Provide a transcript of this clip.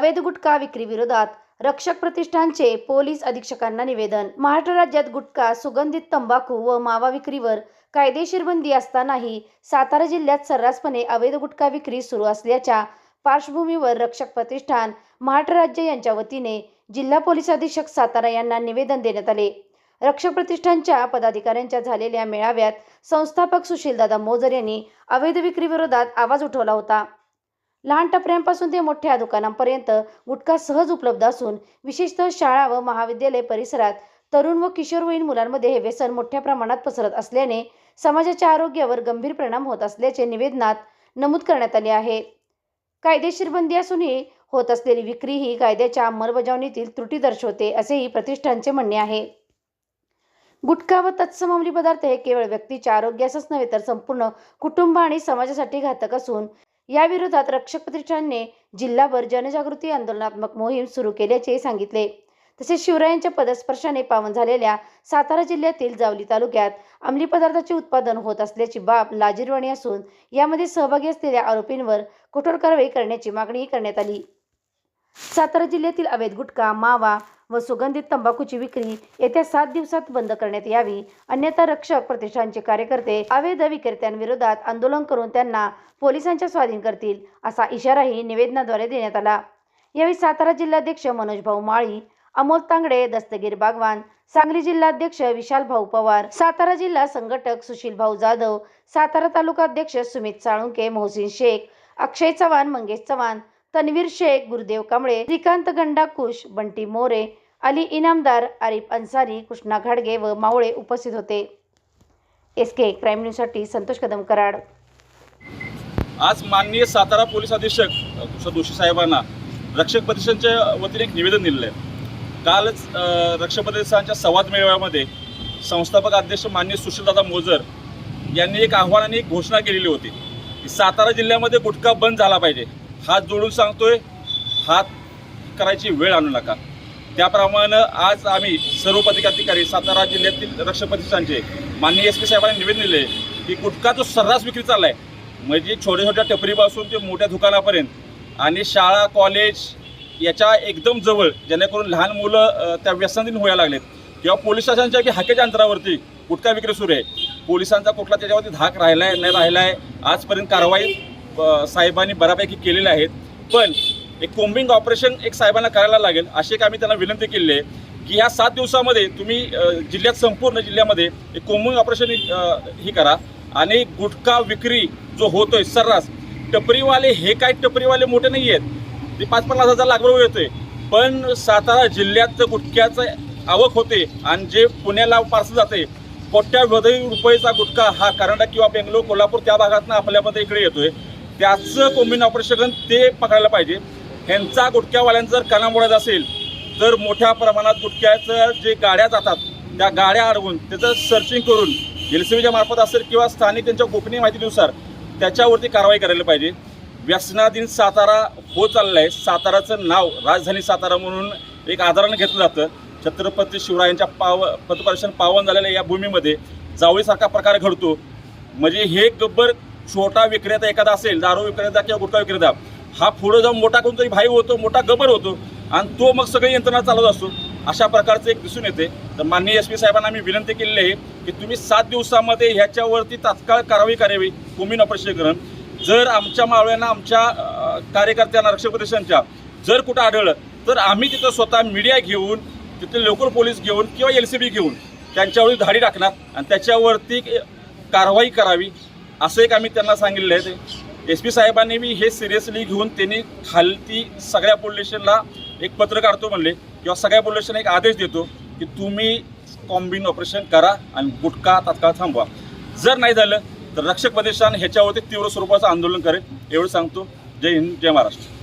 अवैध गुटखा विक्री विरोधात रक्षक प्रतिष्ठानचे पोलीस अधीक्षकांना निवेदन। महाराष्ट्र राज्यात गुटखा, सुगंधित तंबाखू व मावा विक्रीवर कायदेशीर बंदी असतानाही सातारा जिल्ह्यात सर्रासपणे अवैध गुटखा विक्री सुरू असल्याच्या पार्श्वभूमीवर रक्षक प्रतिष्ठान महाराष्ट्र राज्य यांच्या वतीने जिल्हा पोलीस अधीक्षक सातारा यांना निवेदन देण्यात आले। रक्षक प्रतिष्ठानच्या पदाधिकाऱ्यांच्या झालेल्या मेळाव्यात संस्थापक सुशीलदादा मोजर यांनी अवैध विक्री विरोधात आवाज उठवला होता। लहान टपऱ्यांपासून ते मोठ्या दुकानांपर्यंत गुटखा सहज उपलब्ध असून विशेषतः शाळा व महाविद्यालय परिसरात तरुण व किशोरवयीन मुलांमध्ये हे व्यसन मोठ्या प्रमाणात पसरत असल्याने समाजाच्या आरोग्यावर गंभीर परिणाम होत असल्याचे निवेदनात नमूद करण्यात आले आहे। कायदेशीर बंदी असूनही होत असलेली विक्री ही कायद्याच्या अंमलबजावणीतील त्रुटी दर्शवते, असेही प्रतिष्ठानचे म्हणणे आहे। गुटखा व तत्सम अंमली पदार्थ हे केवळ व्यक्तीच्या आरोग्यासच नव्हे तर संपूर्ण कुटुंब आणि समाजासाठी घातक असून या विरोधात रक्षक प्रतिष्ठानने जिल्हाभर जनजागृती आंदोलनात्मक मोहीम सुरू केल्याचे सांगितले। तसेच शिवरायांच्या पदस्पर्शाने पावन झालेल्या सातारा जिल्ह्यातील जावली तालुक्यात अंमली पदार्थाचे उत्पादन होत असल्याची बाब लाजिरवाणी असून यामध्ये सहभागी असलेल्या आरोपींवर कठोर कारवाई करण्याची मागणीही करण्यात आली। सातारा जिल्ह्यातील अवैध गुटखा, मावा व सुगंधित तंबाखूची विक्री येत्या 7 दिवसात बंद करण्यात यावी, अन्यथा रक्षक प्रतिष्ठानचे कार्यकर्ते अवैध विक्रेत्यांविरोधात आंदोलन करून त्यांना पोलिसांच्या स्वाधीन करतील, असा इशाराही निवेदनाद्वारे देण्यात आला। यावेळी सातारा जिल्हाध्यक्ष मनोज भाऊ माळी, अमोल तांगडे, दस्तगीर बागवान, सांगली जिल्हाध्यक्ष विशाल भाऊ पवार, सातारा जिल्हा संघटक सुशील भाऊ जाधव, सातारा तालुका अध्यक्ष सुमित साळुंके, मोहसिन शेख, अक्षय चव्हाण, मंगेश चव्हाण, तन्वीर शेख, गुरुदेव कांबळे, श्रीकांत गंडाकुश, बंटी मोरे, अली इनामदार, आरिफ अन्सारी, कृष्णा घाडगे व मावळे उपस्थित होते। SK क्राईम न्यूजसाठी संतोष कदम, कराड। आज माननीय सातारा पोलीस अधीक्षक दोशी साहेबांना रक्षक प्रतिष्ठानच्या वतीने एक निवेदन दिलेलं आहे। कालच रक्षक प्रतिष्ठानच्या संवाद मेळाव्यामध्ये संस्थापक अध्यक्ष माननीय सुशीलदादा मोजर यांनी एक आव्हान आणि एक घोषणा केलेली होती की सातारा जिल्ह्यामध्ये गुटखा बंद झाला पाहिजे। हात जोडून सांगतोय, हात करायची वेळ आणू नका। त्याप्रमाणे आज आम्ही सर्व पदाधिकारी सातारा जिल्ह्यातील रक्षक प्रतिष्ठानचे माननीय SP साहेबांनी निवेदन दिले की गुटखा जो सर्रास विक्री चालला आहे, म्हणजे छोट्या छोट्या टपरीपासून ते मोठ्या दुकानापर्यंत आणि शाळा कॉलेज याच्या एकदम जवळ, जेणेकरून लहान मुलं त्या व्यसनाधीन व्हायला लागलेत किंवा पोलीस स्टेशनच्या की हाकेच्या अंतरावरती गुटखा विक्री सुरू आहे। पोलिसांचा कुठला त्याच्यावरती धाक राहिला आहे नाही राहिला आहे, आजपर्यंत कारवाई साहेबांनी बऱ्यापैकी केलेल्या आहेत, पण एक कोम्बिंग ऑपरेशन एक साहेबांना करायला लागेल, अशी एक आम्ही त्यांना विनंती केली आहे की ह्या 7 दिवसामध्ये तुम्ही जिल्ह्यात संपूर्ण जिल्ह्यामध्ये एक कोम्बिंग ऑपरेशन ही करा आणि गुटखा विक्री जो होतोय सर्रास, टपरीवाले हे काय टपरीवाले मोठे नाही आहेत, ते 5-50 हजार लाखभर येतोय, पण सातारा जिल्ह्यात गुटख्याचं आवक होते आणि जे पुण्याला पार्सल जाते कोट्यावधी रुपयेचा गुटखा हा कर्नाटक किंवा बेंगलोर, कोल्हापूर त्या भागातनं आपल्यामध्ये इकडे येतोय। त्याचं कोम्बिंग ऑपरेशन ते पकडायला पाहिजे। ह्यांचा गुटख्यावाल्यांचा जर काना मोडायचा असेल तर मोठ्या प्रमाणात गुटख्याचं जे गाड्या जातात त्या गाड्या अडवून त्याचं सर्चिंग करून LCBच्या मार्फत असेल किंवा स्थानिक त्यांच्या गोपनीय माहितीनुसार त्याच्यावरती कारवाई करायला पाहिजे। व्यसनाधीन सातारा होत चाललं आहे। साताराचं नाव राजधानी सातारा म्हणून एक आदरानं घेतलं जातं। छत्रपती शिवरायांच्या पदस्पर्शाने पावन झालेल्या या भूमीमध्ये जावळीसारखा प्रकार घडतो, म्हणजे हे गब्बर छोटा विक्रेता एखादा असेल, दारू विक्रेता किंवा गुटखा विक्रेता, हा पुढे जाऊन मोठा कोणतरी भाई होतो, मोठा गब्बर होतो आणि तो मग सगळी यंत्रणा चालवत असतो। अशा प्रकारचं एक दिसून येते। तर माननीय SP साहेबांना आम्ही विनंती केलेली आहे की तुम्ही 7 दिवसामध्ये ह्याच्यावरती तात्काळ कारवाई करावी, कोम्बिंग ऑपरेशन करून। जर आमच्या मावळ्यांना, आमच्या कार्यकर्त्यांना, रक्षक प्रतिष्ठानच्या जर कुठं आढळलं तर आम्ही तिथं स्वतः मीडिया घेऊन, तिथे लोकल पोलीस घेऊन किंवा LCB घेऊन त्यांच्यावरती धाडी टाकणार आणि त्याच्यावरती कारवाई करावी, असं एक आम्ही त्यांना सांगितलं आहे। SP साहेबांनी मी हे सिरियसली घेऊन त्यांनी खालती सगळ्या पोलीस स्टेशनला एक पत्र काढतो म्हणले किंवा सगळ्या पोलीस स्टेशनला एक आदेश देतो की तुम्ही कोम्बिंग ऑपरेशन करा आणि गुटखा तात्काळ थांबवा। जर नाही झालं तर रक्षक प्रतिष्ठान ह्याच्यावरती तीव्र स्वरूपाचं आंदोलन करेल, एवढं सांगतो। जय हिंद, जय महाराष्ट्र।